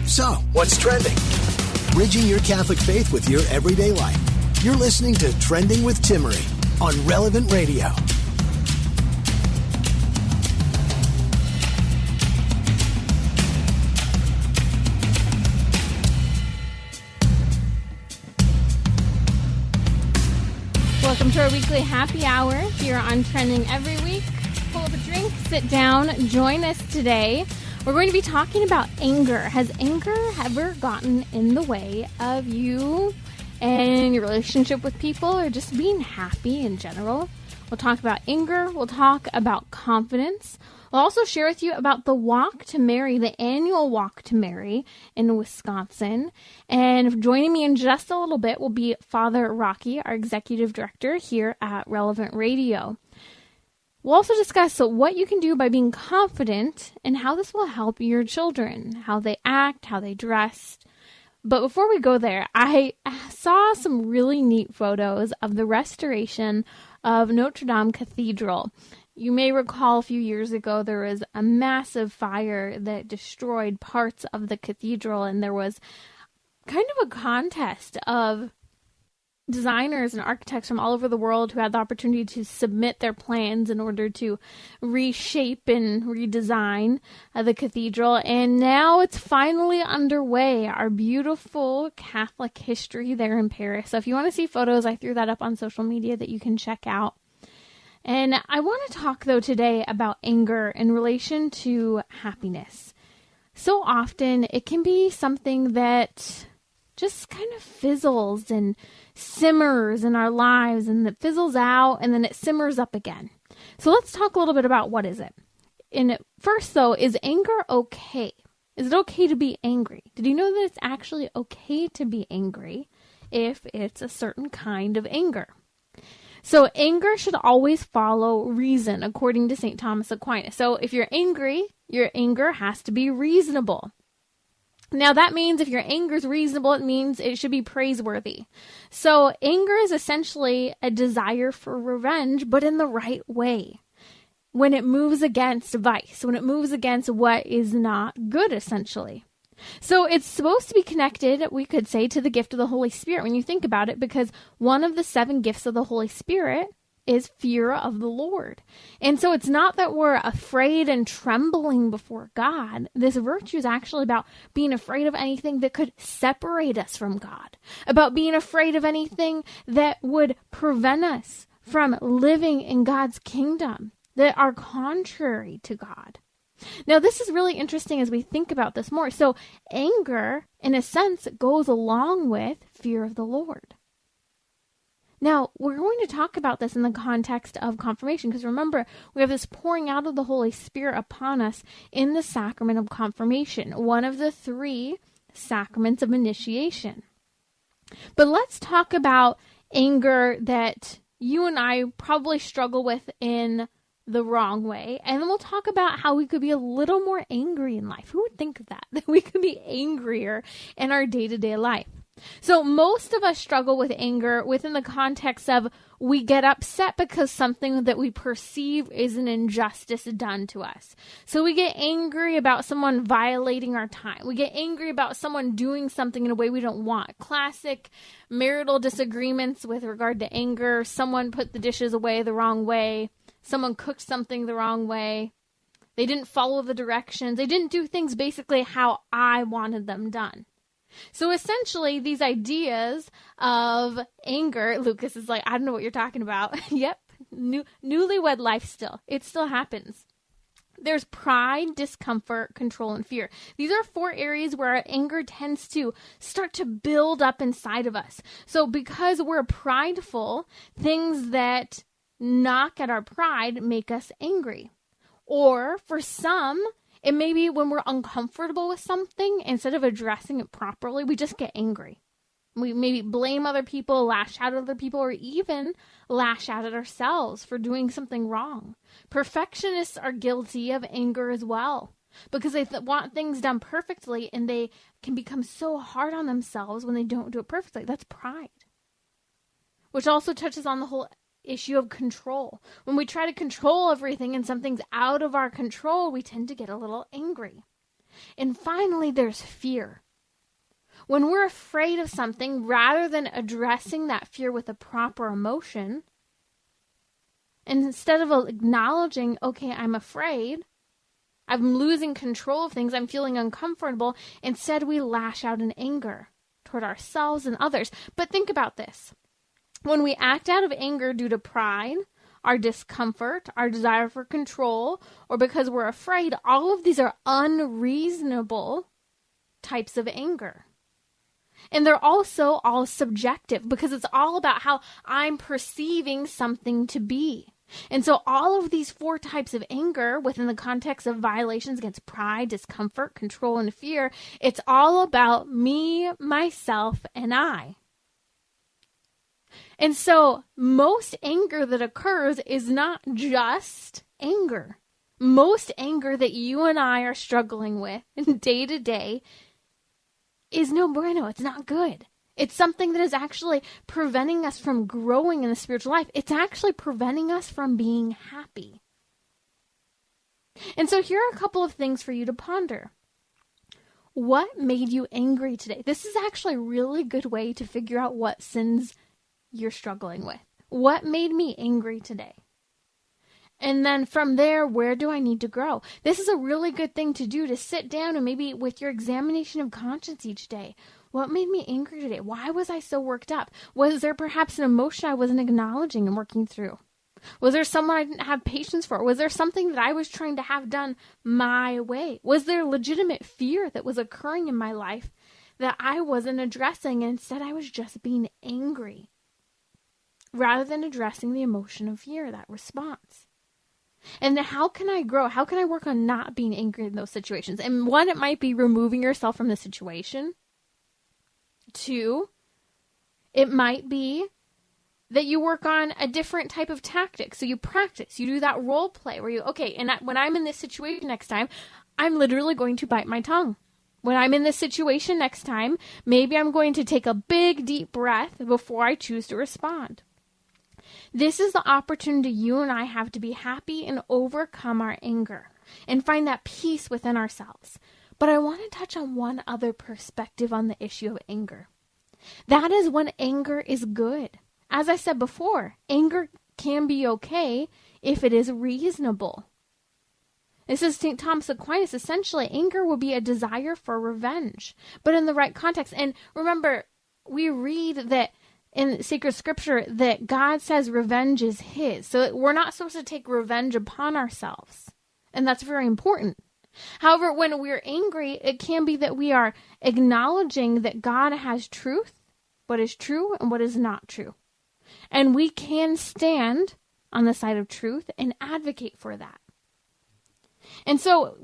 So, what's trending? Bridging your Catholic faith with your everyday life. You're listening to Trending with Timmery on Relevant Radio. Welcome to our weekly happy hour here on Trending every week. Pull up a drink, sit down, join us today. We're going to be talking about anger. Has anger ever gotten in the way of you and your relationship with people or just being happy in general? We'll talk about anger. We'll talk about confidence. We'll also share with you about the Walk to Mary, the annual Walk to Mary in Wisconsin. And joining me in just a little bit will be Father Rocky, our executive director here at Relevant Radio. We'll also discuss what you can do by being confident and how this will help your children, how they act, how they dress. But before we go there, I saw some really neat photos of the restoration of Notre Dame Cathedral. You may recall a few years ago there was a massive fire that destroyed parts of the cathedral, and there was kind of a contest of designers and architects from all over the world who had the opportunity to submit their plans in order to reshape and redesign the cathedral. And now it's finally underway, our beautiful Catholic history there in Paris. So if you want to see photos, I threw that up on social media that you can check out. And I want to talk, though, today about anger in relation to happiness. So often it can be something that just kind of fizzles and simmers in our lives, and it fizzles out and then it simmers up again. So let's talk a little bit about what is it. And first, though, is anger okay? Is it okay to be angry? Did you know that it's actually okay to be angry if it's a certain kind of anger? So anger should always follow reason, according to St. Thomas Aquinas. So if you're angry, your anger has to be reasonable. Now that means if your anger is reasonable, it means it should be praiseworthy. So anger is essentially a desire for revenge, but in the right way. When it moves against vice, when it moves against what is not good, essentially. So it's supposed to be connected, we could say, to the gift of the Holy Spirit when you think about it, because one of the 7 gifts of the Holy Spirit is fear of the Lord. And so it's not that we're afraid and trembling before God. This virtue is actually about being afraid of anything that could separate us from God, about being afraid of anything that would prevent us from living in God's kingdom, that are contrary to God. Now, this is really interesting as we think about this more. So anger, in a sense, goes along with fear of the Lord. Now, we're going to talk about this in the context of confirmation, because remember, we have this pouring out of the Holy Spirit upon us in the sacrament of confirmation, one of the 3 sacraments of initiation. But let's talk about anger that you and I probably struggle with in the wrong way. And then we'll talk about how we could be a little more angry in life. Who would think of that? That we could be angrier in our day-to-day life. So most of us struggle with anger within the context of we get upset because something that we perceive is an injustice done to us. So we get angry about someone violating our time. We get angry about someone doing something in a way we don't want. Classic marital disagreements with regard to anger. Someone put the dishes away the wrong way. Someone cooked something the wrong way. They didn't follow the directions. They didn't do things basically how I wanted them done. So essentially, these ideas of anger, Lucas is like, I don't know what you're talking about. Yep, newlywed life still. It still happens. There's pride, discomfort, control, and fear. These are 4 areas where our anger tends to start to build up inside of us. So because we're prideful, things that knock at our pride make us angry. Or for some, it may be when we're uncomfortable with something, instead of addressing it properly, we just get angry. We maybe blame other people, lash out at other people, or even lash out at ourselves for doing something wrong. Perfectionists are guilty of anger as well, because they want things done perfectly, and they can become so hard on themselves when they don't do it perfectly. That's pride. Which also touches on the whole issue of control. When we try to control everything and something's out of our control, we tend to get a little angry. And finally, there's fear. When we're afraid of something, rather than addressing that fear with a proper emotion, and instead of acknowledging, okay, I'm afraid, I'm losing control of things, I'm feeling uncomfortable, instead we lash out in anger toward ourselves and others. But think about this. When we act out of anger due to pride, our discomfort, our desire for control, or because we're afraid, all of these are unreasonable types of anger. And they're also all subjective because it's all about how I'm perceiving something to be. And so all of these 4 types of anger within the context of violations against pride, discomfort, control, and fear, it's all about me, myself, and I. And so most anger that occurs is not just anger. Most anger that you and I are struggling with day to day is no bueno. It's not good. It's something that is actually preventing us from growing in the spiritual life. It's actually preventing us from being happy. And so here are a couple of things for you to ponder. What made you angry today? This is actually a really good way to figure out what sins you're struggling with. What made me angry today? And then from there, where do I need to grow? This is a really good thing to do, to sit down and maybe with your examination of conscience each day. What made me angry today? Why was I so worked up? Was there perhaps an emotion I wasn't acknowledging and working through? Was there someone I didn't have patience for? Was there something that I was trying to have done my way? Was there legitimate fear that was occurring in my life that I wasn't addressing, and instead I was just being angry rather than addressing the emotion of fear, that response? And how can I grow? How can I work on not being angry in those situations? And 1, it might be removing yourself from the situation. 2, it might be that you work on a different type of tactic. So you practice, you do that role play where when I'm in this situation next time, I'm literally going to bite my tongue. When I'm in this situation next time, maybe I'm going to take a big, deep breath before I choose to respond. This is the opportunity you and I have to be happy and overcome our anger and find that peace within ourselves. But I want to touch on one other perspective on the issue of anger. That is when anger is good. As I said before, anger can be okay if it is reasonable. This is St. Thomas Aquinas. Essentially, anger will be a desire for revenge, but in the right context. And remember, we read that in sacred scripture that God says revenge is his. So we're not supposed to take revenge upon ourselves. And that's very important. However, when we're angry, it can be that we are acknowledging that God has truth, what is true and what is not true. And we can stand on the side of truth and advocate for that. And so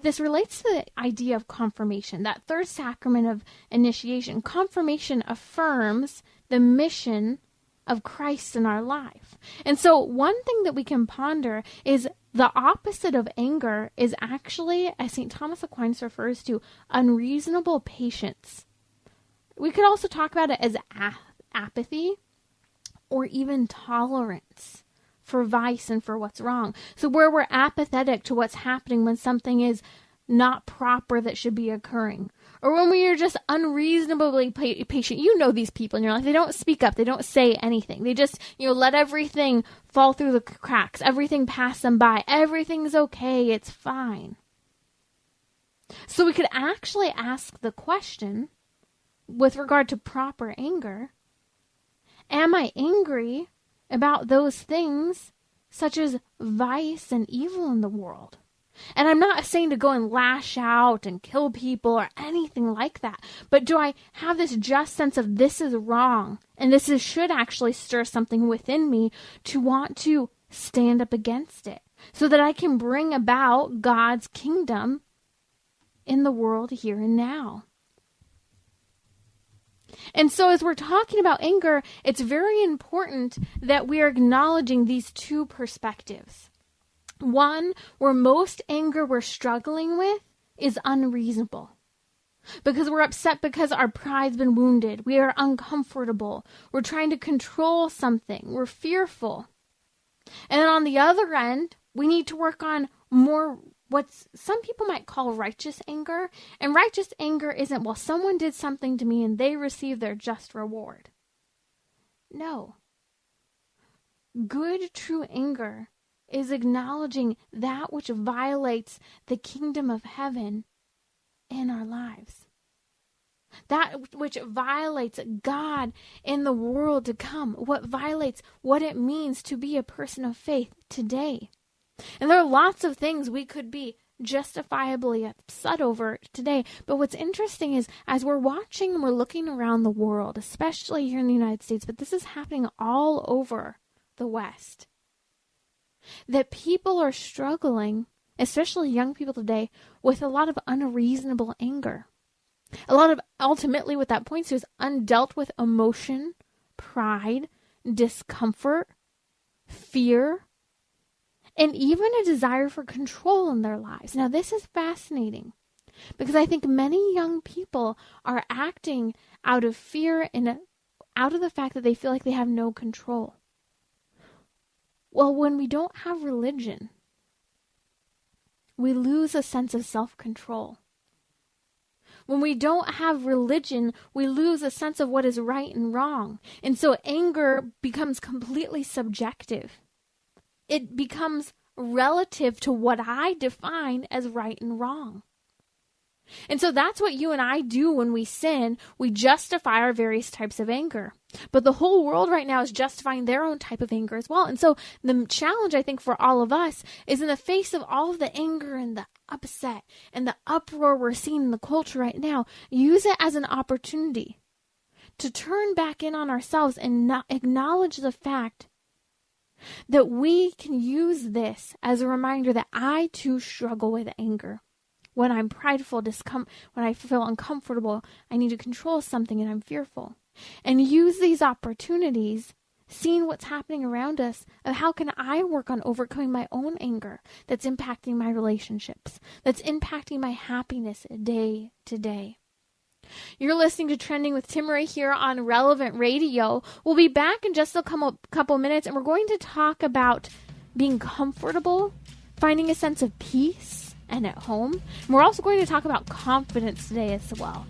this relates to the idea of confirmation, that 3rd sacrament of initiation. Confirmation affirms the mission of Christ in our life. And so one thing that we can ponder is the opposite of anger is actually, as St. Thomas Aquinas refers to, unreasonable patience. We could also talk about it as apathy or even tolerance for vice and for what's wrong. So where we're apathetic to what's happening when something is not proper that should be occurring. Or when we are just unreasonably patient. You know these people in your life. They don't speak up. They don't say anything. They just, let everything fall through the cracks. Everything pass them by. Everything's okay. It's fine. So we could actually ask the question, with regard to proper anger, am I angry about those things such as vice and evil in the world? And I'm not saying to go and lash out and kill people or anything like that. But do I have this just sense of this is wrong and should actually stir something within me to want to stand up against it so that I can bring about God's kingdom in the world here and now? And so as we're talking about anger, it's very important that we are acknowledging these 2 perspectives. One, where most anger we're struggling with is unreasonable. Because we're upset because our pride's been wounded. We are uncomfortable. We're trying to control something. We're fearful. And then on the other end, we need to work on more what some people might call righteous anger. And righteous anger isn't, well, someone did something to me and they received their just reward. No. Good, true anger is acknowledging that which violates the kingdom of heaven in our lives. That which violates God in the world to come. What violates what it means to be a person of faith today. And there are lots of things we could be justifiably upset over today. But what's interesting is as we're watching and we're looking around the world, especially here in the United States, but this is happening all over the West, that people are struggling, especially young people today, with a lot of unreasonable anger. A lot of, ultimately what that points to is undealt with emotion, pride, discomfort, fear, and even a desire for control in their lives. Now, this is fascinating because I think many young people are acting out of fear and out of the fact that they feel like they have no control. Well, when we don't have religion, we lose a sense of self-control. When we don't have religion, we lose a sense of what is right and wrong. And so anger becomes completely subjective. It becomes relative to what I define as right and wrong. And so that's what you and I do when we sin. We justify our various types of anger. But the whole world right now is justifying their own type of anger as well. And so the challenge, I think, for all of us is in the face of all of the anger and the upset and the uproar we're seeing in the culture right now, use it as an opportunity to turn back in on ourselves and not acknowledge the fact that we can use this as a reminder that I too struggle with anger. When I'm prideful, when I feel uncomfortable, I need to control something and I'm fearful. And use these opportunities, seeing what's happening around us, of how can I work on overcoming my own anger that's impacting my relationships, that's impacting my happiness day to day. You're listening to Trending with Timmery here on Relevant Radio. We'll be back in just a couple minutes, and we're going to talk about being comfortable, finding a sense of peace and at home. And we're also going to talk about confidence today as well.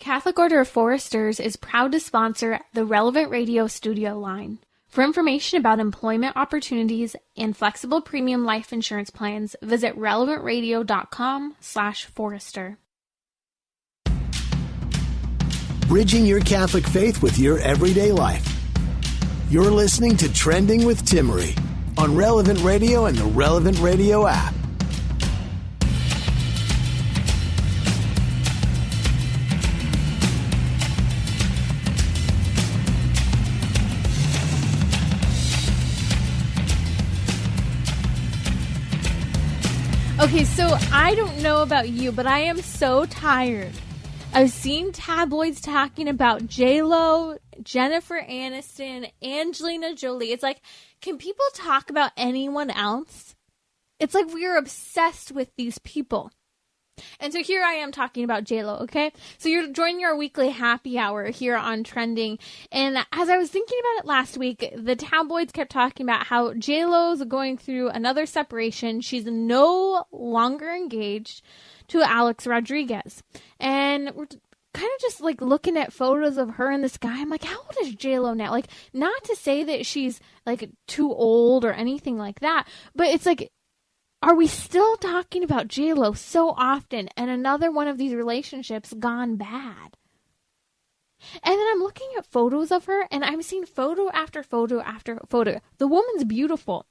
Catholic Order of Foresters is proud to sponsor the Relevant Radio studio line. For information about employment opportunities and flexible premium life insurance plans, visit relevantradio.com/forester. Bridging your Catholic faith with your everyday life. You're listening to Trending with Timmery on Relevant Radio and the Relevant Radio app. Okay, so I don't know about you, but I am so tired of seeing tabloids talking about J-Lo, Jennifer Aniston, Angelina Jolie. It's like, can people talk about anyone else? It's like we are obsessed with these people. And so here I am talking about J-Lo, okay? So you're joining our weekly happy hour here on Trending. And as I was thinking about it last week, the tabloids kept talking about how J-Lo's going through another separation. She's no longer engaged to Alex Rodriguez. And we're kind of just like looking at photos of her and this guy. I'm like, how old is J-Lo now? Like, not to say that she's like too old or anything like that, but it's like, are we still talking about J-Lo so often and another one of these relationships gone bad? And then I'm looking at photos of her and I'm seeing photo after photo after photo. The woman's beautiful.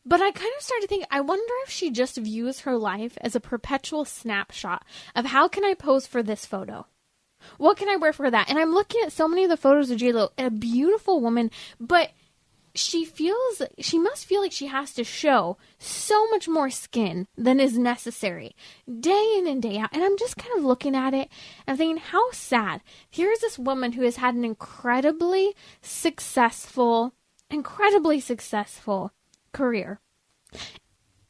But I kind of started to think, I wonder if she just views her life as a perpetual snapshot of how can I pose for this photo? What can I wear for that? And I'm looking at so many of the photos of J-Lo, a beautiful woman, but she must feel like she has to show so much more skin than is necessary day in and day out. And I'm just kind of looking at it and thinking, how sad. Here's this woman who has had an incredibly successful career.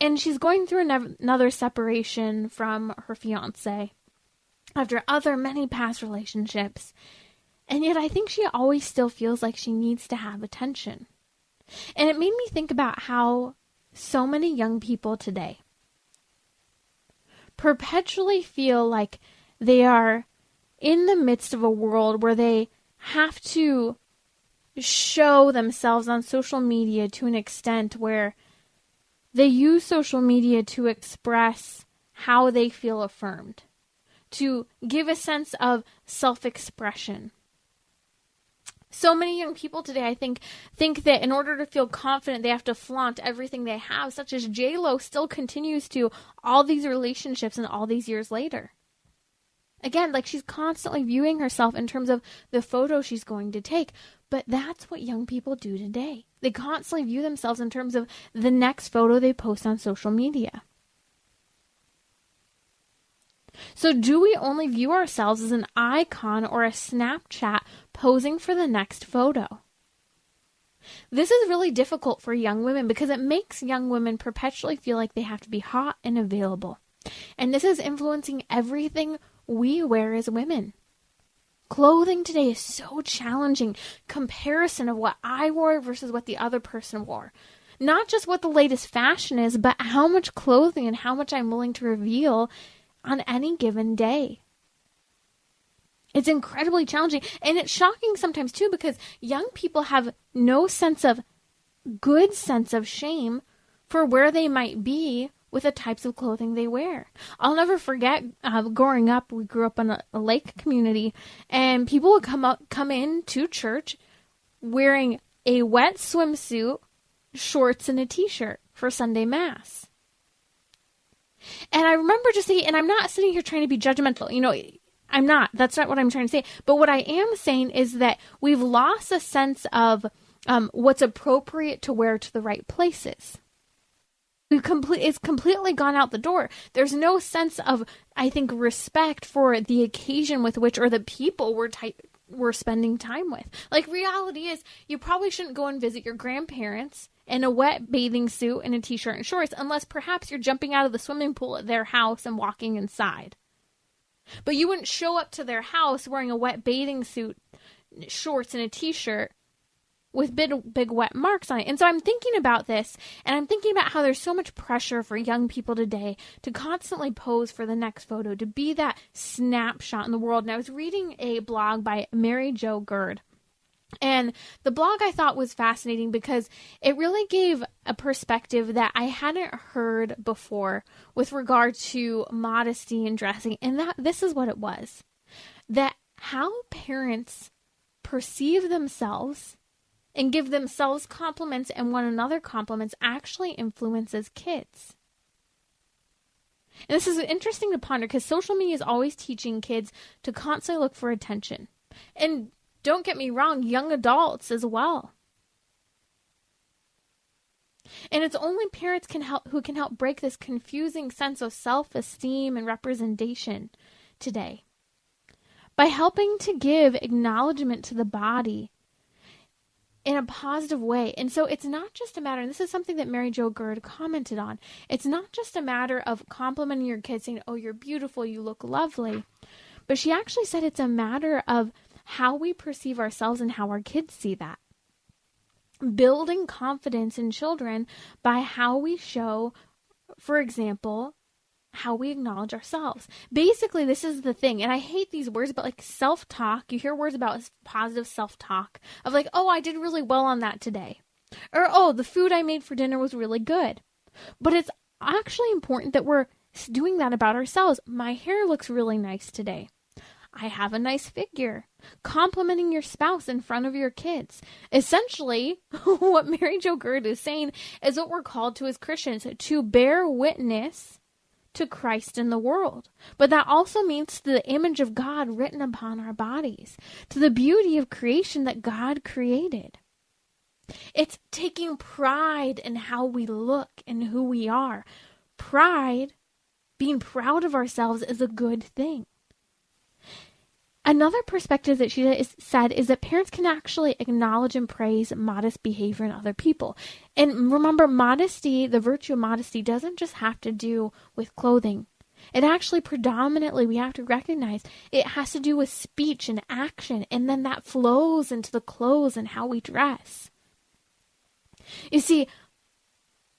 And she's going through another separation from her fiance after many past relationships. And yet I think she always still feels like she needs to have attention. And it made me think about how so many young people today perpetually feel like they are in the midst of a world where they have to show themselves on social media to an extent where they use social media to express how they feel affirmed, to give a sense of self-expression. So many young people today, I think that in order to feel confident, they have to flaunt everything they have, such as J-Lo still continues to all these relationships and all these years later. Again, like she's constantly viewing herself in terms of the photo she's going to take. But that's what young people do today. They constantly view themselves in terms of the next photo they post on social media. So do we only view ourselves as an icon or a Snapchat posing for the next photo? This is really difficult for young women because it makes young women perpetually feel like they have to be hot and available. And this is influencing everything we wear as women. Clothing today is so challenging. Comparison of what I wore versus what the other person wore. Not just what the latest fashion is, but how much clothing and how much I'm willing to reveal on any given day. It's incredibly challenging. And it's shocking sometimes too because young people have no good sense of shame for where they might be with the types of clothing they wear. I'll never forget growing up, we grew up in a lake community, and people would come in to church wearing a wet swimsuit, shorts, and a t-shirt for Sunday Mass. And I remember just saying, and I'm not sitting here trying to be judgmental, I'm not. That's not what I'm trying to say. But what I am saying is that we've lost a sense of what's appropriate to wear to the right places. It's completely gone out the door. There's no sense of, I think, respect for the occasion with which, or the people we're spending time with. Like, reality is, you probably shouldn't go and visit your grandparents in a wet bathing suit and a t-shirt and shorts, unless perhaps you're jumping out of the swimming pool at their house and walking inside. But you wouldn't show up to their house wearing a wet bathing suit, shorts, and a t-shirt with big wet marks on it. And so I'm thinking about this, and I'm thinking about how there's so much pressure for young people today to constantly pose for the next photo, to be that snapshot in the world. And I was reading a blog by Mary Jo Gerd. And the blog I thought was fascinating because it really gave a perspective that I hadn't heard before with regard to modesty and dressing. And that this is what it was. That how parents perceive themselves and give themselves compliments and one another compliments actually influences kids. And this is interesting to ponder because social media is always teaching kids to constantly look for attention. And don't get me wrong, young adults as well. And it's only parents who can help break this confusing sense of self-esteem and representation today by helping to give acknowledgement to the body in a positive way. And so it's not just a matter, and this is something that Mary Jo Gerd commented on, it's not just a matter of complimenting your kids, saying, oh, you're beautiful, you look lovely. But she actually said it's a matter of how we perceive ourselves and how our kids see that. Building confidence in children by how we show, for example, how we acknowledge ourselves. Basically, this is the thing, and I hate these words, but like self-talk, you hear words about positive self-talk of like, oh, I did really well on that today. Or, oh, the food I made for dinner was really good. But it's actually important that we're doing that about ourselves. My hair looks really nice today. I have a nice figure. Complimenting your spouse in front of your kids. Essentially, what Mary Jo Gerd is saying is what we're called to as Christians, to bear witness to Christ in the world. But that also means to the image of God written upon our bodies, to the beauty of creation that God created. It's taking pride in how we look and who we are. Pride, being proud of ourselves, is a good thing. Another perspective that she said is that parents can actually acknowledge and praise modest behavior in other people. And remember, modesty, the virtue of modesty, doesn't just have to do with clothing. It actually predominantly, we have to recognize, it has to do with speech and action, and then that flows into the clothes and how we dress. You see,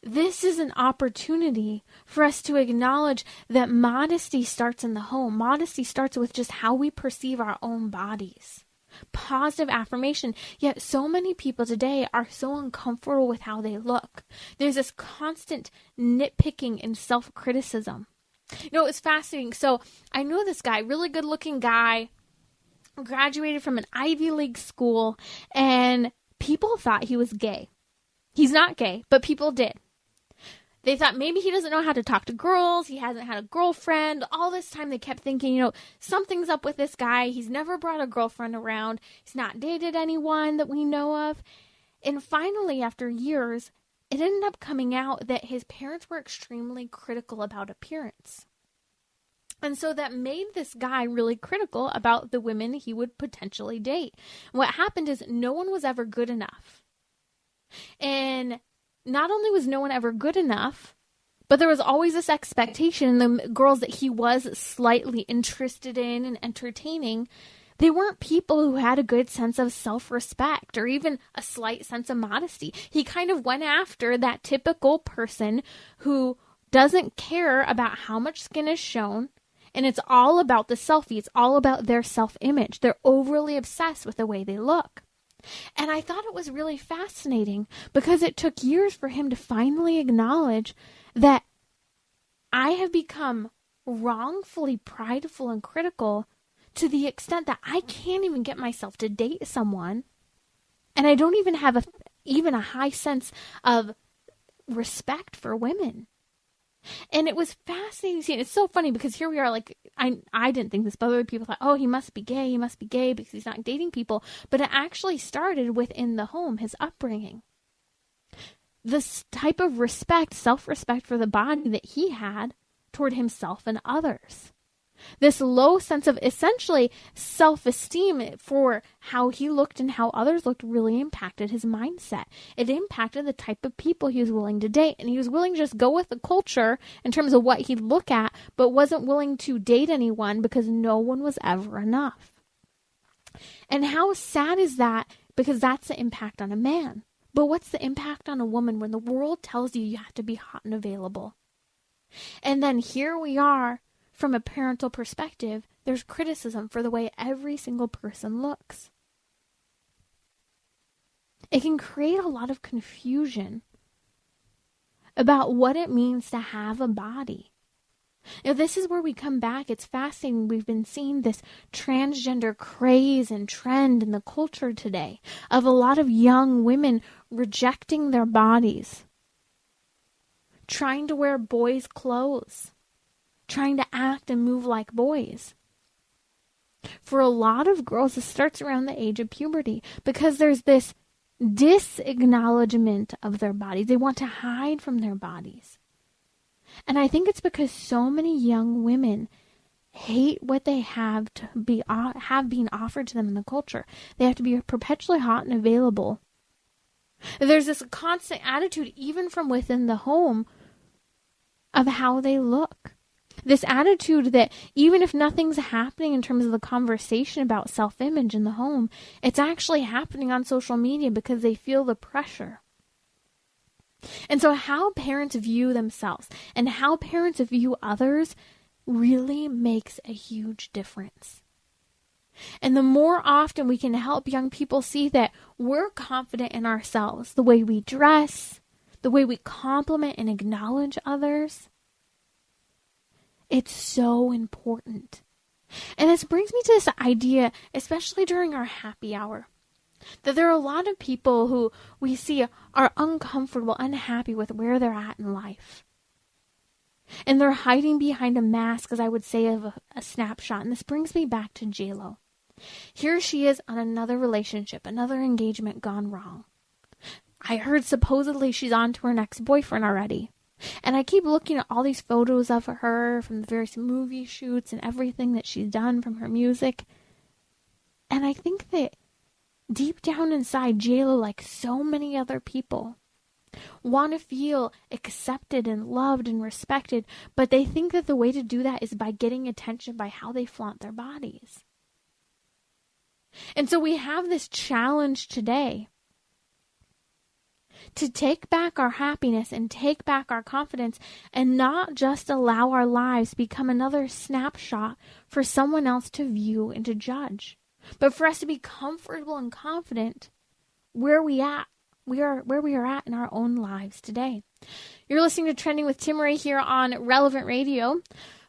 this is an opportunity for us to acknowledge that modesty starts in the home. Modesty starts with just how we perceive our own bodies. Positive affirmation. Yet so many people today are so uncomfortable with how they look. There's this constant nitpicking and self-criticism. You know, it was fascinating. So I knew this guy, really good looking guy, graduated from an Ivy League school, and people thought he was gay. He's not gay, but people did. They thought maybe he doesn't know how to talk to girls. He hasn't had a girlfriend. All this time they kept thinking, you know, something's up with this guy. He's never brought a girlfriend around. He's not dated anyone that we know of. And finally, after years, it ended up coming out that his parents were extremely critical about appearance. And so that made this guy really critical about the women he would potentially date. What happened is no one was ever good enough. And not only was no one ever good enough, but there was always this expectation. The girls that he was slightly interested in and entertaining, they weren't people who had a good sense of self-respect or even a slight sense of modesty. He kind of went after that typical person who doesn't care about how much skin is shown, and it's all about the selfie. It's all about their self-image. They're overly obsessed with the way they look. And I thought it was really fascinating because it took years for him to finally acknowledge that I have become wrongfully prideful and critical to the extent that I can't even get myself to date someone, and I don't even have a high sense of respect for women. And it was fascinating to see. It's so funny because here we are, like, I didn't think this, but other people thought, oh, he must be gay because he's not dating people. But it actually started within the home, his upbringing. This type of respect, self-respect for the body that he had toward himself and others. This low sense of essentially self-esteem for how he looked and how others looked really impacted his mindset. It impacted the type of people he was willing to date. And he was willing to just go with the culture in terms of what he'd look at, but wasn't willing to date anyone because no one was ever enough. And how sad is that? Because that's the impact on a man. But what's the impact on a woman when the world tells you have to be hot and available? And then here we are. From a parental perspective, there's criticism for the way every single person looks. It can create a lot of confusion about what it means to have a body. Now, this is where we come back. It's fascinating. We've been seeing this transgender craze and trend in the culture today of a lot of young women rejecting their bodies, trying to wear boys' clothes, trying to act and move like boys. For a lot of girls, it starts around the age of puberty because there's this disacknowledgement of their bodies. They want to hide from their bodies. And I think it's because so many young women hate what they have being offered to them in the culture. They have to be perpetually hot and available. There's this constant attitude, even from within the home, of how they look. This attitude that even if nothing's happening in terms of the conversation about self-image in the home, it's actually happening on social media because they feel the pressure. And so how parents view themselves and how parents view others really makes a huge difference. And the more often we can help young people see that we're confident in ourselves, the way we dress, the way we compliment and acknowledge others, it's so important. And this brings me to this idea, especially during our happy hour, that there are a lot of people who we see are uncomfortable, unhappy with where they're at in life. And they're hiding behind a mask, as I would say, of a snapshot. And this brings me back to J-Lo. Here she is on another relationship, another engagement gone wrong. I heard supposedly she's on to her next boyfriend already. And I keep looking at all these photos of her from the various movie shoots and everything that she's done from her music. And I think that deep down inside, JLo, like so many other people, want to feel accepted and loved and respected, but they think that the way to do that is by getting attention by how they flaunt their bodies. And so we have this challenge today to take back our happiness and take back our confidence and not just allow our lives become another snapshot for someone else to view and to judge, but for us to be comfortable and confident where we are at in our own lives today. You're listening to Trending with Timmery here on Relevant Radio.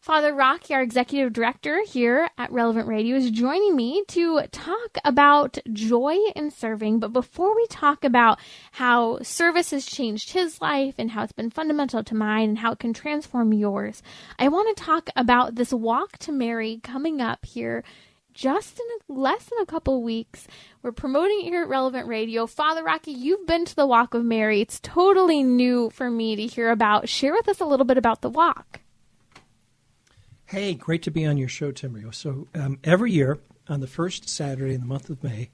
Father Rocky, our executive director here at Relevant Radio, is joining me to talk about joy in serving. But before we talk about how service has changed his life and how it's been fundamental to mine and how it can transform yours, I want to talk about this Walk to Mary coming up here just in less than a couple weeks. We're promoting it here at Relevant Radio. Father Rocky, you've been to the Walk of Mary. It's totally new for me to hear about. Share with us a little bit about the walk. Hey, great to be on your show, Timrio. So every year on the first Saturday in the month of May,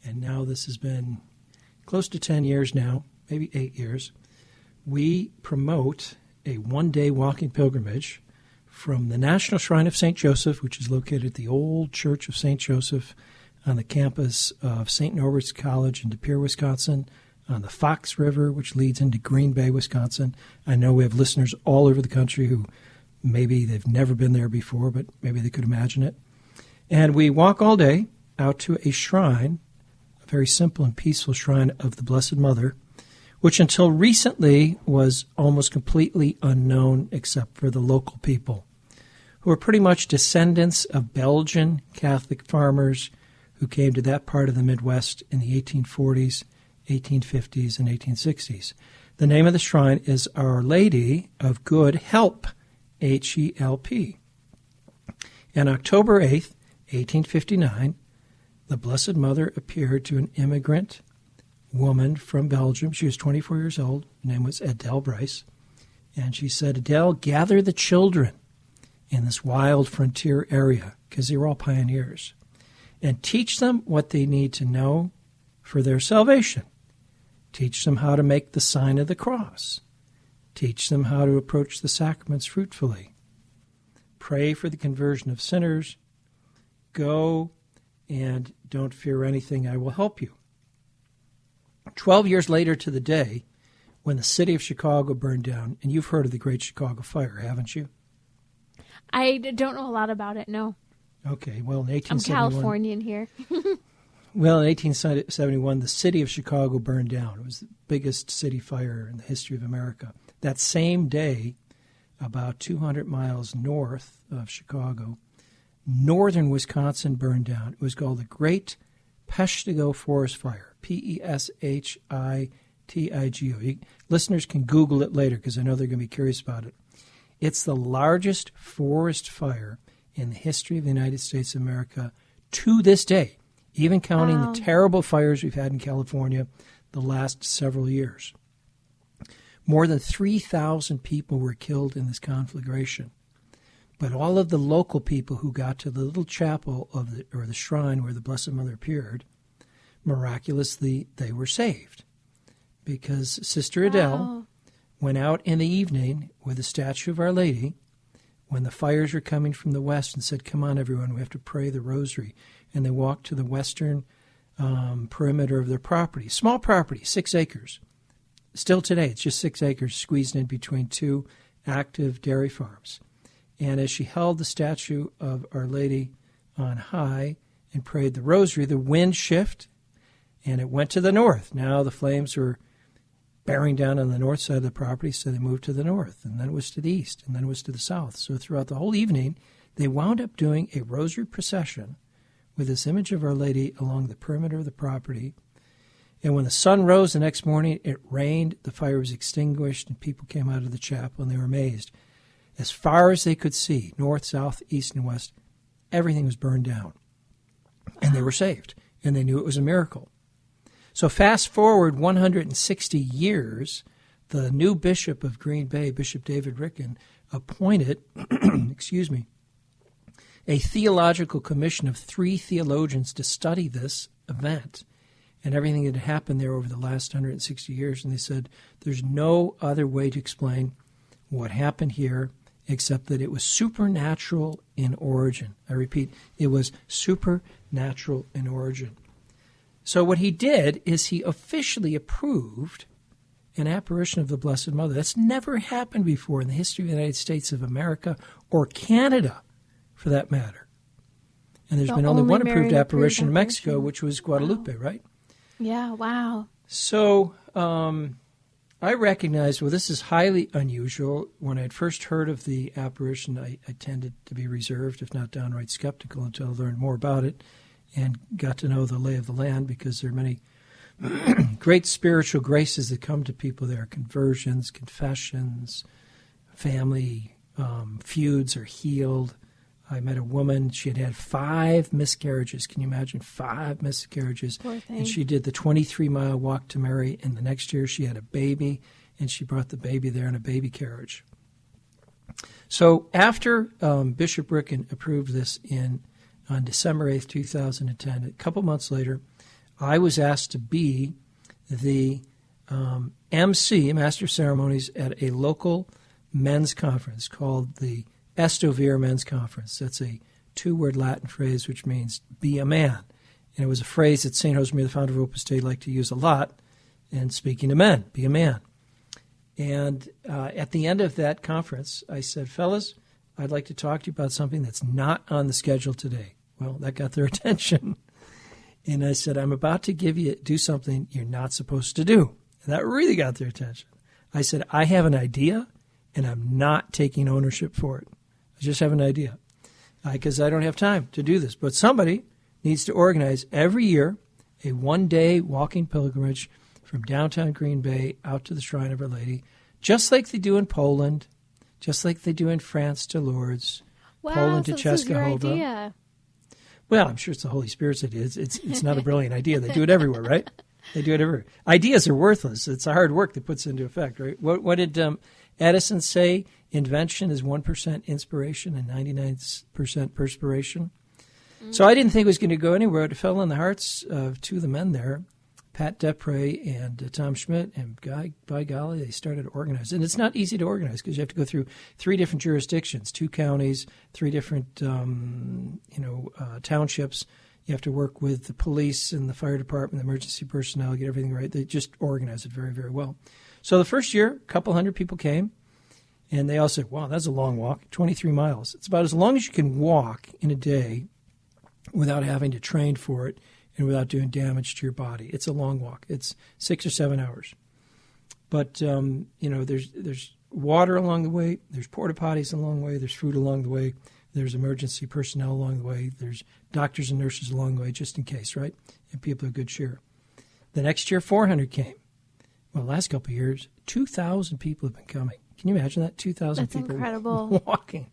and now this has been close to 10 years now, maybe 8 years, we promote a one-day walking pilgrimage from the National Shrine of St. Joseph, which is located at the old Church of St. Joseph on the campus of St. Norbert's College in De Pere, Wisconsin, on the Fox River, which leads into Green Bay, Wisconsin. I know we have listeners all over the country who maybe they've never been there before, but maybe they could imagine it. And we walk all day out to a shrine, a very simple and peaceful shrine of the Blessed Mother, which until recently was almost completely unknown except for the local people, who are pretty much descendants of Belgian Catholic farmers who came to that part of the Midwest in the 1840s, 1850s, and 1860s. The name of the shrine is Our Lady of Good Help, H-E-L-P. On October 8th, 1859, the Blessed Mother appeared to an immigrant woman from Belgium. She was 24 years old. Her name was Adele Bryce. And she said, Adele, gather the children in this wild frontier area, because they were all pioneers, and teach them what they need to know for their salvation. Teach them how to make the sign of the cross. Teach them how to approach the sacraments fruitfully. Pray for the conversion of sinners. Go and don't fear anything. I will help you. 12 years later to the day, when the city of Chicago burned down, and you've heard of the Great Chicago Fire, haven't you? I don't know a lot about it, no. Okay, well, in 1871... I'm Californian here. Well, in 1871, the city of Chicago burned down. It was the biggest city fire in the history of America. That same day, about 200 miles north of Chicago, northern Wisconsin burned down. It was called the Great Peshtigo Forest Fire, P-E-S-H-I-T-I-G-O. Listeners can Google it later because I know they're going to be curious about it. It's the largest forest fire in the history of the United States of America to this day, even counting the terrible fires we've had in California the last several years. More than 3,000 people were killed in this conflagration. But all of the local people who got to the little chapel or the shrine where the Blessed Mother appeared, miraculously, they were saved. Because Sister Adele went out in the evening with a statue of Our Lady when the fires were coming from the west and said, come on, everyone, we have to pray the rosary. And they walked to the western perimeter of their property. Small property, 6 acres. Still today, it's just 6 acres squeezed in between 2 active dairy farms. And as she held the statue of Our Lady on high and prayed the rosary, the wind shifted and it went to the north. Now the flames were bearing down on the north side of the property, so they moved to the north, and then it was to the east, and then it was to the south. So throughout the whole evening, they wound up doing a rosary procession with this image of Our Lady along the perimeter of the property. And when the sun rose the next morning, it rained, the fire was extinguished, and people came out of the chapel, and they were amazed. As far as they could see, north, south, east, and west, everything was burned down. And they were saved, and they knew it was a miracle. So fast forward 160 years, the new bishop of Green Bay, Bishop David Ricken, appointed, a theological commission of 3 theologians to study this event and everything that had happened there over the last 160 years. And they said there's no other way to explain what happened here except that it was supernatural in origin. I repeat, it was supernatural in origin. So what he did is he officially approved an apparition of the Blessed Mother. That's never happened before in the history of the United States of America or Canada, for that matter. And there's been only one approved apparition in Mexico, which was Guadalupe, right? Yeah, wow. So I recognized, well, this is highly unusual. When I had first heard of the apparition, I tended to be reserved, if not downright skeptical, until I learned more about it and got to know the lay of the land, because there are many great spiritual graces that come to people there. Conversions, confessions, family feuds are healed. I met a woman, she had 5 miscarriages. Can you imagine 5 miscarriages? Poor thing. And she did the 23-mile walk to Mary, and the next year she had a baby, and she brought the baby there in a baby carriage. So after Bishop Ricken approved this on December 8th, 2010, a couple months later, I was asked to be the MC, Master of Ceremonies, at a local men's conference called the Estovere Men's Conference. That's a 2-word Latin phrase which means be a man. And it was a phrase that St. Josemaria, the founder of Opus Dei, liked to use a lot in speaking to men, be a man. And at the end of that conference, I said, fellas, I'd like to talk to you about something that's not on the schedule today. Well, that got their attention. And I said, I'm about to do something you're not supposed to do. And that really got their attention. I said, I have an idea, and I'm not taking ownership for it. I just have an idea, because I don't have time to do this. But somebody needs to organize every year a 1-day walking pilgrimage from downtown Green Bay out to the Shrine of Our Lady, just like they do in Poland, just like they do in France to Lourdes, Poland to Czestochowa. Well, I'm sure it's the Holy Spirit's idea. It's not a brilliant idea. They do it everywhere, right? They do it everywhere. Ideas are worthless. It's the hard work that puts into effect, right? What did Edison say? Invention is 1% inspiration and 99% perspiration. Mm-hmm. So I didn't think it was going to go anywhere. It fell in the hearts of 2 of the men there, Pat Depre and Tom Schmidt, and by golly, they started to organize. And it's not easy to organize because you have to go through 3 different jurisdictions, 2 counties, 3 different townships. You have to work with the police and the fire department, the emergency personnel, get everything right. They just organize it very, very well. So the first year, a couple hundred people came, and they all said, wow, that's a long walk, 23 miles. It's about as long as you can walk in a day without having to train for it and without doing damage to your body. It's a long walk. It's 6 or 7 hours. But, there's water along the way. There's porta potties along the way. There's food along the way. There's emergency personnel along the way. There's doctors and nurses along the way, just in case, right? And people have good cheer. The next year, 400 came. Well, the last couple of years, 2,000 people have been coming. Can you imagine that? 2,000 people. That's incredible. Walking.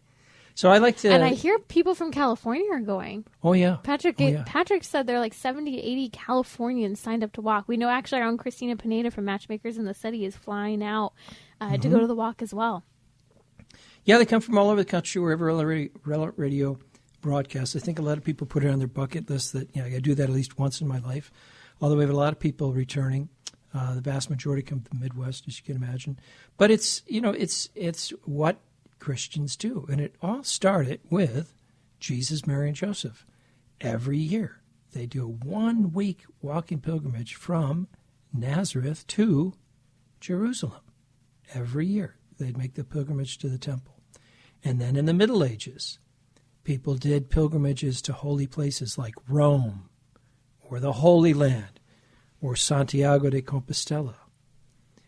So I like to... And I hear people from California are going. Oh, yeah. Patrick said there are like 70 to 80 Californians signed up to walk. We know actually our own Christina Pineda from Matchmakers in the City is flying out to go to the walk as well. Yeah, they come from all over the country, wherever Relevant Radio broadcasts. I think a lot of people put it on their bucket list that, I got to do that at least once in my life. Although we have a lot of people returning. The vast majority come from the Midwest, as you can imagine. But it's what Christians do. And it all started with Jesus, Mary, and Joseph. Every year, they do a 1-week walking pilgrimage from Nazareth to Jerusalem. Every year, they'd make the pilgrimage to the temple. And then in the Middle Ages, people did pilgrimages to holy places like Rome or the Holy Land or Santiago de Compostela.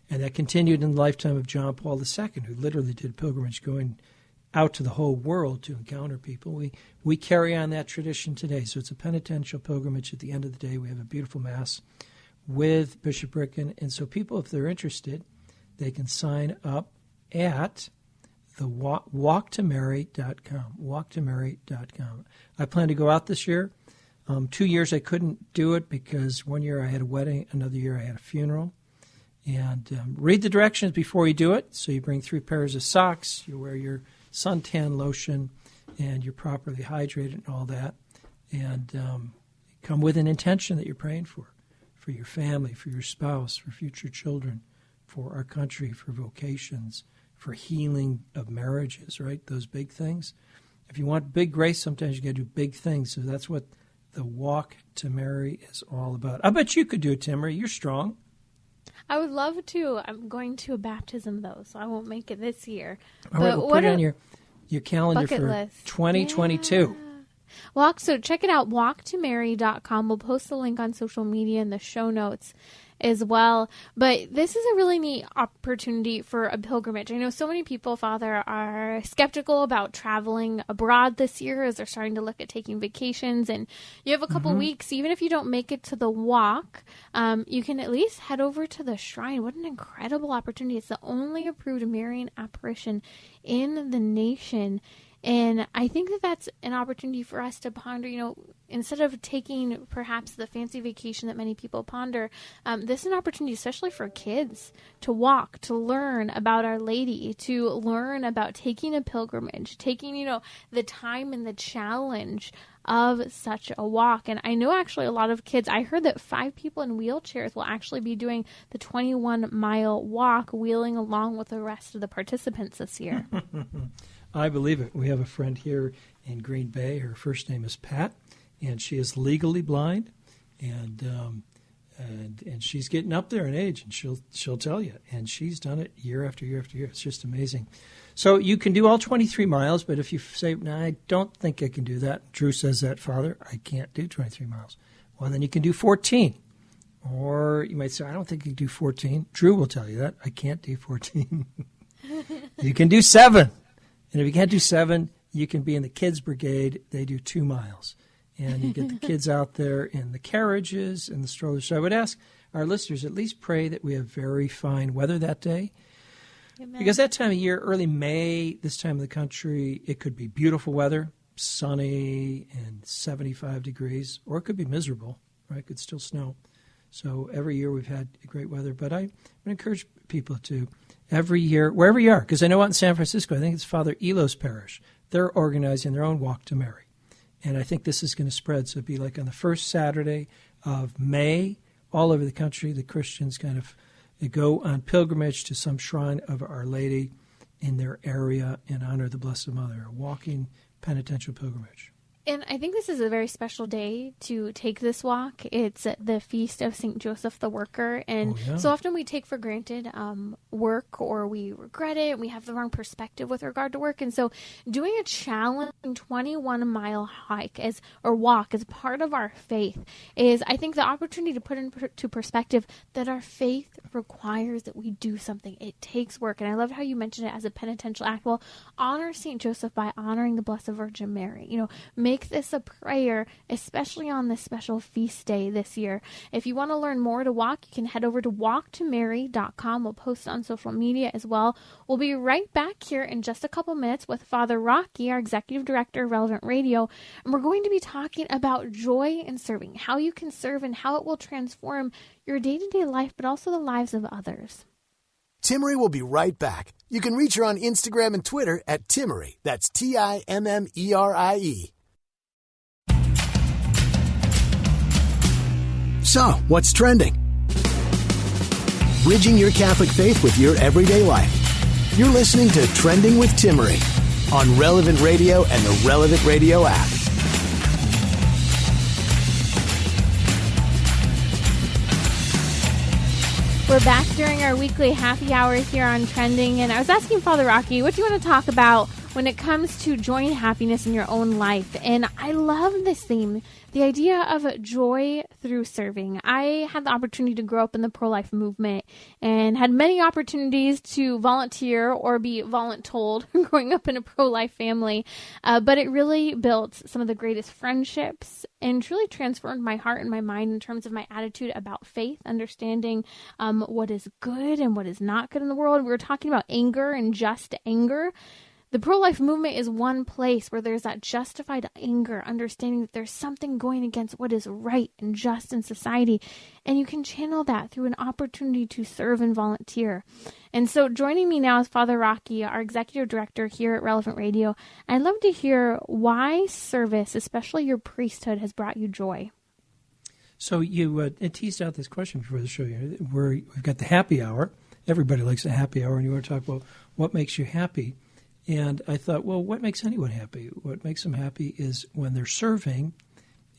And that continued in the lifetime of John Paul II, who literally did pilgrimage going out to the whole world to encounter people. We carry on that tradition today. So it's a penitential pilgrimage. At the end of the day, we have a beautiful Mass with Bishop Ricken. And so people, if they're interested, they can sign up at the walktomary.com. Walktomary.com. I plan to go out this year. 2 years I couldn't do it because one year I had a wedding, another year I had a funeral. And read the directions before you do it. So you bring 3 pairs of socks, you wear your suntan lotion, and you're properly hydrated and all that. And come with an intention that you're praying for your family, for your spouse, for future children, for our country, for vocations, for healing of marriages, right? Those big things. If you want big grace, sometimes you got to do big things. So that's what the Walk to Mary is all about. I bet you could do it, Timmery. You're strong. I would love to. I'm going to a baptism, though, so I won't make it this year. All right, we'll put it on your calendar for list. 2022. Yeah. So check it out, walktomary.com. We'll post the link on social media in the show notes as well. But this is a really neat opportunity for a pilgrimage. I know so many people, Father, are skeptical about traveling abroad this year as they're starting to look at taking vacations. And you have a couple weeks, even if you don't make it to the walk, you can at least head over to the shrine. What an incredible opportunity. It's the only approved Marian apparition in the nation. And I think that that's an opportunity for us to ponder, instead of taking perhaps the fancy vacation that many people ponder, this is an opportunity, especially for kids, to walk, to learn about Our Lady, to learn about taking a pilgrimage, taking, the time and the challenge of such a walk. And I know actually a lot of kids, I heard that 5 people in wheelchairs will actually be doing the 21-mile walk, wheeling along with the rest of the participants this year. I believe it. We have a friend here in Green Bay. Her first name is Pat, and she is legally blind, and she's getting up there in age, and she'll tell you. And she's done it year after year after year. It's just amazing. So you can do all 23 miles, but if you say, "No, I don't think I can do that," Drew says that, "Father, I can't do 23 miles." Well, then you can do 14. Or you might say, "I don't think you can do 14." Drew will tell you that. "I can't do 14." You can do 7. And if you can't do 7, you can be in the kids' brigade. They do 2 miles. And you get the kids out there in the carriages and the strollers. So I would ask our listeners, at least pray that we have very fine weather that day. Amen. Because that time of year, early May, this time of the country, it could be beautiful weather, sunny and 75 degrees, or it could be miserable, right? It could still snow. So every year we've had great weather. But I would encourage people to every year, wherever you are, because I know out in San Francisco, I think it's Father Elo's parish, they're organizing their own Walk to Mary. And I think this is going to spread. So it'd be like on the first Saturday of May, all over the country, the Christians kind of go on pilgrimage to some shrine of Our Lady in their area in honor of the Blessed Mother, a walking penitential pilgrimage. And I think this is a very special day to take this walk. It's the feast of St. Joseph the Worker. And so often we take for granted work, or we regret it. We have the wrong perspective with regard to work. And so doing a challenging 21-mile walk as part of our faith is, I think, the opportunity to put into perspective that our faith requires that we do something. It takes work. And I love how you mentioned it as a penitential act. Well, honor St. Joseph by honoring the Blessed Virgin Mary. Make this a prayer, especially on this special feast day this year. If you want to learn more to walk, you can head over to walktomary.com. We'll post it on social media as well. We'll be right back here in just a couple minutes with Father Rocky, our Executive Director of Relevant Radio, and we're going to be talking about joy in serving, how you can serve and how it will transform your day-to-day life, but also the lives of others. Timmery will be right back. You can reach her on Instagram and Twitter at Timmery. That's Timmerie. So, what's trending? Bridging your Catholic faith with your everyday life. You're listening to Trending with Timmery on Relevant Radio and the Relevant Radio app. We're back during our weekly happy hour here on Trending, and I was asking Father Rocky, what do you want to talk about when it comes to joy and happiness in your own life? And I love this theme, the idea of joy through serving. I had the opportunity to grow up in the pro-life movement and had many opportunities to volunteer or be voluntold growing up in a pro-life family. But it really built some of the greatest friendships and truly transformed my heart and my mind in terms of my attitude about faith, understanding what is good and what is not good in the world. We were talking about anger and just anger. The pro-life movement is one place where there's that justified anger, understanding that there's something going against what is right and just in society. And you can channel that through an opportunity to serve and volunteer. And so joining me now is Father Rocky, our executive director here at Relevant Radio. I'd love to hear why service, especially your priesthood, has brought you joy. So you teased out this question before the show. We've got the happy hour. Everybody likes a happy hour, and you want to talk about what makes you happy. And I thought, well, what makes anyone happy? What makes them happy is when they're serving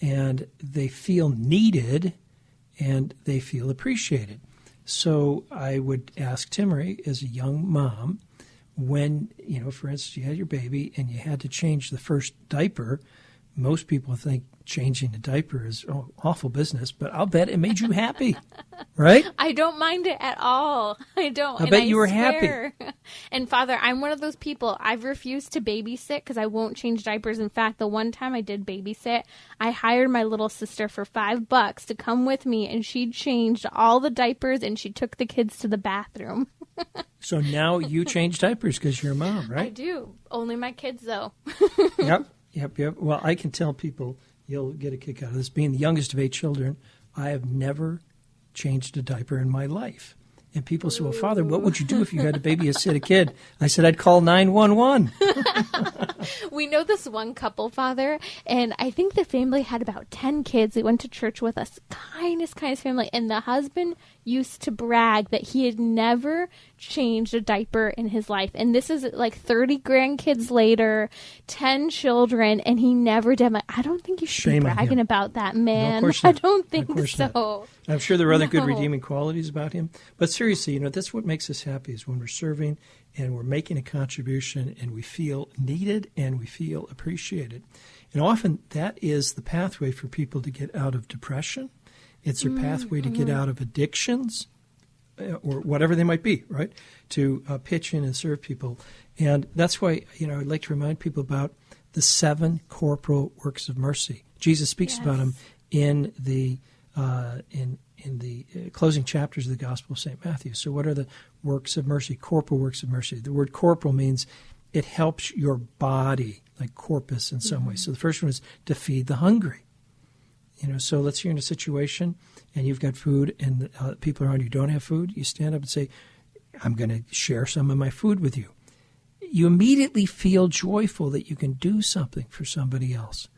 and they feel needed and they feel appreciated. So I would ask Timmery, as a young mom, when, for instance, you had your baby and you had to change the first diaper, most people think changing a diaper is awful business, but I'll bet it made you happy, right? I don't mind it at all. I don't. I bet you were happy. And Father, I'm one of those people. I've refused to babysit because I won't change diapers. In fact, the one time I did babysit, I hired my little sister for $5 to come with me, and she changed all the diapers and she took the kids to the bathroom. So now you change diapers because you're a mom, right? I do. Only my kids, though. Yep. Well, I can tell people, you'll get a kick out of this. Being the youngest of 8 children, I have never changed a diaper in my life. And people say, well, Father, what would you do if you had to babysit a kid? I said, I'd call 911. We know this one couple, Father, and I think the family had about 10 kids. They went to church with us. Kindest family. And the husband used to brag that he had never changed a diaper in his life. And this is like 30 grandkids later, 10 children, and he never did. I don't think you should be bragging about that, man. No, of course not. I don't think so. Not. I'm sure there are other good redeeming qualities about him. But seriously, that's what makes us happy is when we're serving and we're making a contribution and we feel needed and we feel appreciated. And often that is the pathway for people to get out of depression. It's their pathway to get out of addictions or whatever they might be, right, to pitch in and serve people. And that's why, I'd like to remind people about the 7 corporal works of mercy. Jesus speaks about them in the closing chapters of the Gospel of St. Matthew. So what are the works of mercy, corporal works of mercy? The word corporal means it helps your body, like corpus in some way. So the first one is to feed the hungry. So let's say you're in a situation and you've got food and people around you don't have food. You stand up and say, I'm going to share some of my food with you. You immediately feel joyful that you can do something for somebody else.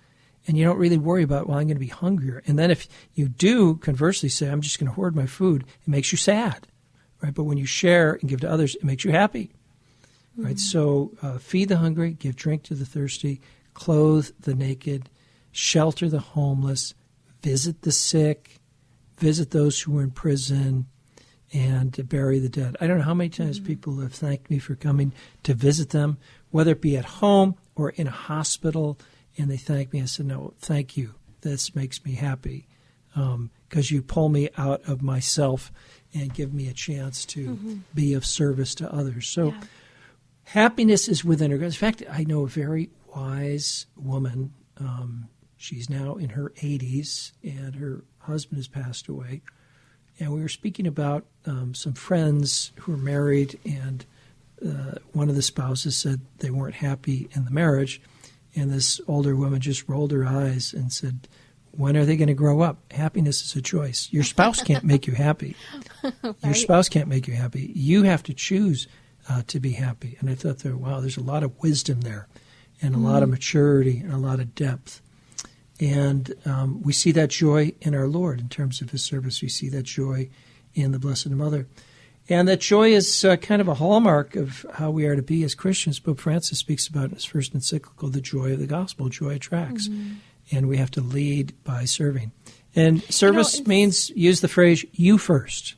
And you don't really worry about, I'm going to be hungrier. And then if you do, conversely, say, I'm just going to hoard my food, it makes you sad, right? But when you share and give to others, it makes you happy, right? So feed the hungry, give drink to the thirsty, clothe the naked, shelter the homeless, visit the sick, visit those who are in prison, and bury the dead. I don't know how many times people have thanked me for coming to visit them, whether it be at home or in a hospital, and they thank me. I said, no, thank you. This makes me happy because you pull me out of myself and give me a chance to be of service to others. So happiness is within her. In fact, I know a very wise woman. She's now in her 80s, and her husband has passed away. And we were speaking about some friends who are married, and one of the spouses said they weren't happy in the marriage. And this older woman just rolled her eyes and said, when are they going to grow up? Happiness is a choice. Your spouse can't make you happy. Right? Your spouse can't make you happy. You have to choose to be happy. And I thought, there's a lot of wisdom there and a lot of maturity and a lot of depth. And we see that joy in our Lord in terms of his service. We see that joy in the Blessed Mother. And that joy is kind of a hallmark of how we are to be as Christians. Pope Francis speaks about in his first encyclical, the joy of the gospel. Joy attracts. And we have to lead by serving. And service means, use the phrase, you first.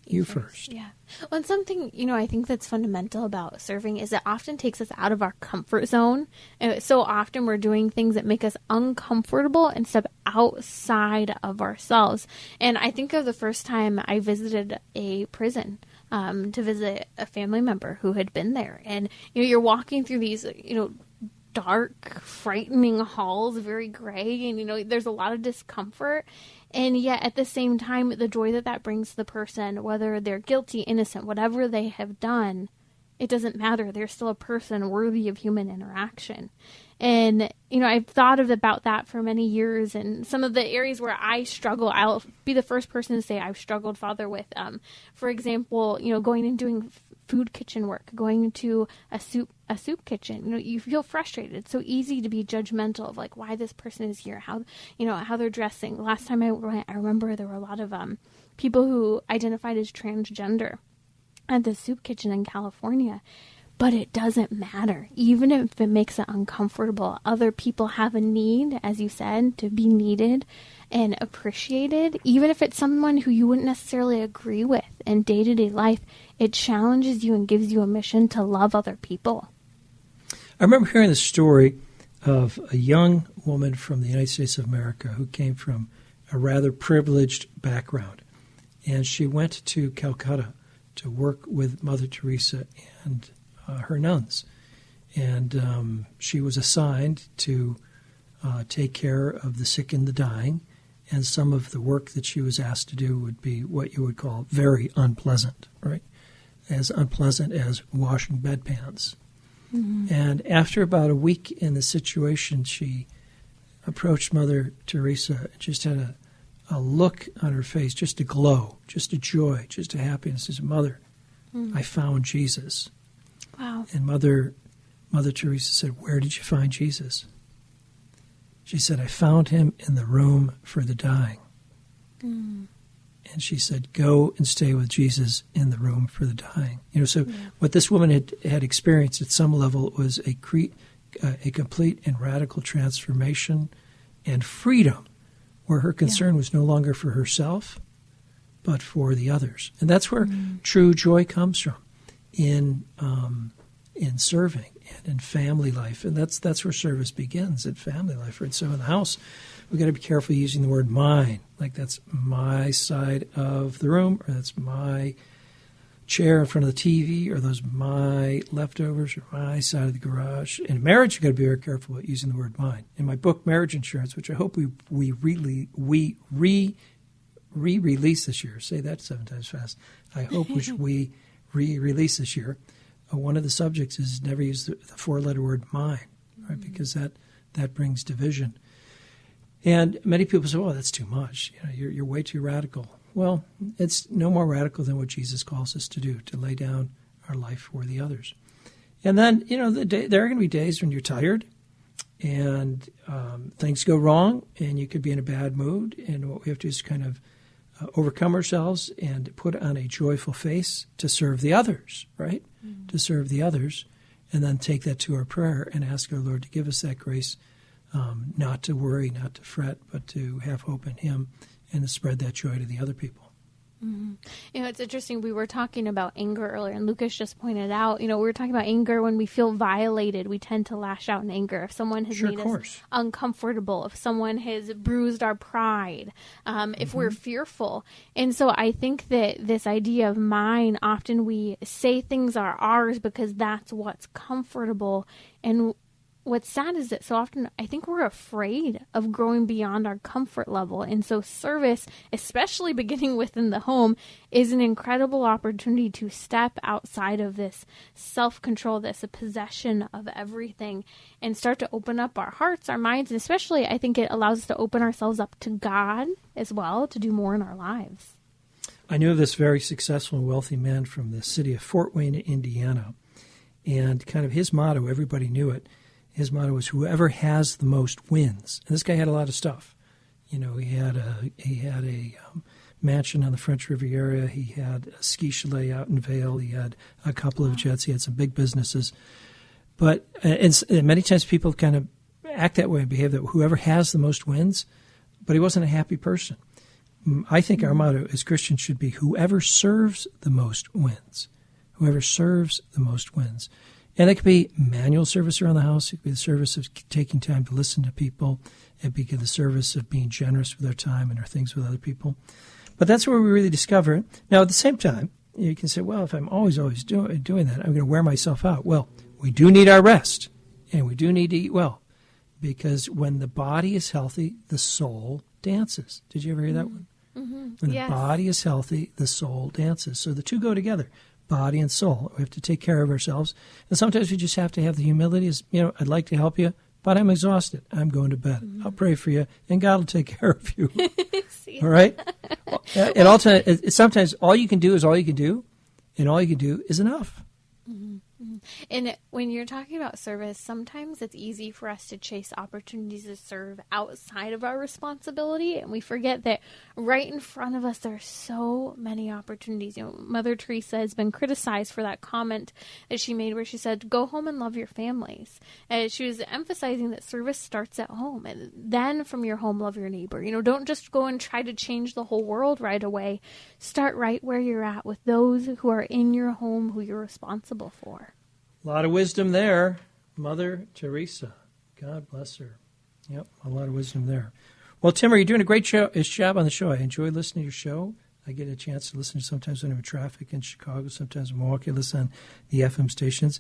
You first. Yeah. Well, and something, I think that's fundamental about serving is it often takes us out of our comfort zone. And so often we're doing things that make us uncomfortable and step outside of ourselves. And I think of the first time I visited a prison to visit a family member who had been there. And, you're walking through these, dark, frightening halls, very gray, and, there's a lot of discomfort. And yet, at the same time, the joy that brings to the person, whether they're guilty, innocent, whatever they have done, it doesn't matter. They're still a person worthy of human interaction. And, I've thought about that for many years, and some of the areas where I struggle, I'll be the first person to say I've struggled, Father, with, for example, going and doing food kitchen work, going to a soup kitchen. You feel frustrated. It's so easy to be judgmental of like why this person is here, how they're dressing. The last time I went, I remember there were a lot of people who identified as transgender at the soup kitchen in California. But it doesn't matter. Even if it makes it uncomfortable, other people have a need, as you said, to be needed and appreciated. Even if it's someone who you wouldn't necessarily agree with in day-to-day life, it challenges you and gives you a mission to love other people. I remember hearing the story of a young woman from the United States of America who came from a rather privileged background. And she went to Calcutta to work with Mother Teresa and her nuns. And she was assigned to take care of the sick and the dying. And some of the work that she was asked to do would be what you would call very unpleasant, right? As unpleasant as washing bedpans. Mm-hmm. And after about a week in the situation, she approached Mother Teresa and just had a look on her face, just a glow, just a joy, just a happiness. She said, Mother, I found Jesus. Wow. And Mother Teresa said, where did you find Jesus? She said, I found him in the room for the dying. Mm. And she said, go and stay with Jesus in the room for the dying. What this woman had experienced at some level was a complete and radical transformation and freedom, where her concern was no longer for herself, but for the others. And that's where true joy comes from. In serving and in family life, and that's where service begins, in family life. Right? So in the house, we've got to be careful using the word mine, like that's my side of the room, or that's my chair in front of the TV, or those my leftovers, or my side of the garage. In marriage, you've got to be very careful about using the word mine. In my book, Marriage Insurance, which I hope we re-release this year. Say that 7 times fast. I hope we re-release this year. One of the subjects is never use the 4-letter word mine, right? Because that brings division. And many people say, "Oh, that's too much. You're way too radical." Well, it's no more radical than what Jesus calls us to do, to lay down our life for the others. And then, there are going to be days when you're tired, and things go wrong, and you could be in a bad mood. And what we have to do is kind of overcome ourselves and put on a joyful face to serve the others, right? Mm-hmm. To serve the others, and then take that to our prayer and ask our Lord to give us that grace, not to worry, not to fret, but to have hope in Him and to spread that joy to the other people. Mm-hmm. It's interesting. We were talking about anger earlier, and Lucas just pointed out, we were talking about anger when we feel violated. We tend to lash out in anger. If someone has made us uncomfortable, if someone has bruised our pride, if we're fearful. And so I think that this idea of mine, often we say things are ours because that's what's comfortable. And what's sad is that so often I think we're afraid of growing beyond our comfort level. And so service, especially beginning within the home, is an incredible opportunity to step outside of this self-control, this possession of everything, and start to open up our hearts, our minds, and especially I think it allows us to open ourselves up to God as well, to do more in our lives. I knew this very successful and wealthy man from the city of Fort Wayne, Indiana, and kind of his motto, everybody knew it. His motto was, whoever has the most wins. And this guy had a lot of stuff. He had a mansion on the French Riviera. He had a ski chalet out in Vail. He had a couple of jets. He had some big businesses. But and many times people kind of act that way and behave that whoever has the most wins, but he wasn't a happy person. I think our motto as Christians should be, whoever serves the most wins. Whoever serves the most wins. And it could be manual service around the house. It could be the service of taking time to listen to people. It could be the service of being generous with our time and our things with other people. But that's where we really discover it. Now, at the same time, you can say, well, if I'm always doing that, I'm going to wear myself out. Well, we do need our rest, and we do need to eat well, because when the body is healthy, the soul dances. Did you ever hear that one? Mm-hmm. When the body is healthy, the soul dances. So the two go together. body and soul. We have to take care of ourselves. And sometimes we just have to have the humility is, I'd like to help you, but I'm exhausted. I'm going to bed. I'll pray for you, and God will take care of you. All right? And also, sometimes all you can do is all you can do, and all you can do is enough. And when you're talking about service, sometimes it's easy for us to chase opportunities to serve outside of our responsibility, and we forget that right in front of us there are so many opportunities. Mother Teresa has been criticized for that comment that she made where she said, go home and love your families. And she was emphasizing that service starts at home, and then from your home, love your neighbor. Don't just go and try to change the whole world right away. Start right where you're at with those who are in your home, who you're responsible for. A lot of wisdom there, Mother Teresa. God bless her. Yep, a lot of wisdom there. Well, Timmer, you're doing a great job on the show. I enjoy listening to your show. I get a chance to listen sometimes when I'm in traffic in Chicago, sometimes in Milwaukee. I listen on the FM stations.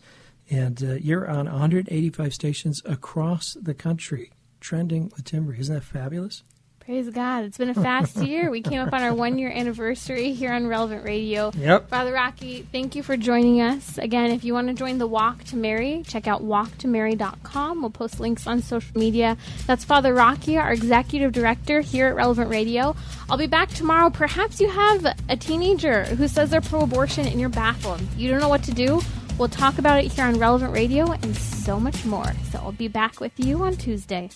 And you're on 185 stations across the country, trending with Timber. Isn't that fabulous? Praise God. It's been a fast year. We came up on our 1-year anniversary here on Relevant Radio. Yep. Father Rocky, thank you for joining us. Again, if you want to join the Walk to Mary, check out walktomary.com. We'll post links on social media. That's Father Rocky, our executive director here at Relevant Radio. I'll be back tomorrow. Perhaps you have a teenager who says they're pro-abortion in your bathroom. You don't know what to do? We'll talk about it here on Relevant Radio and so much more. So I'll be back with you on Tuesday.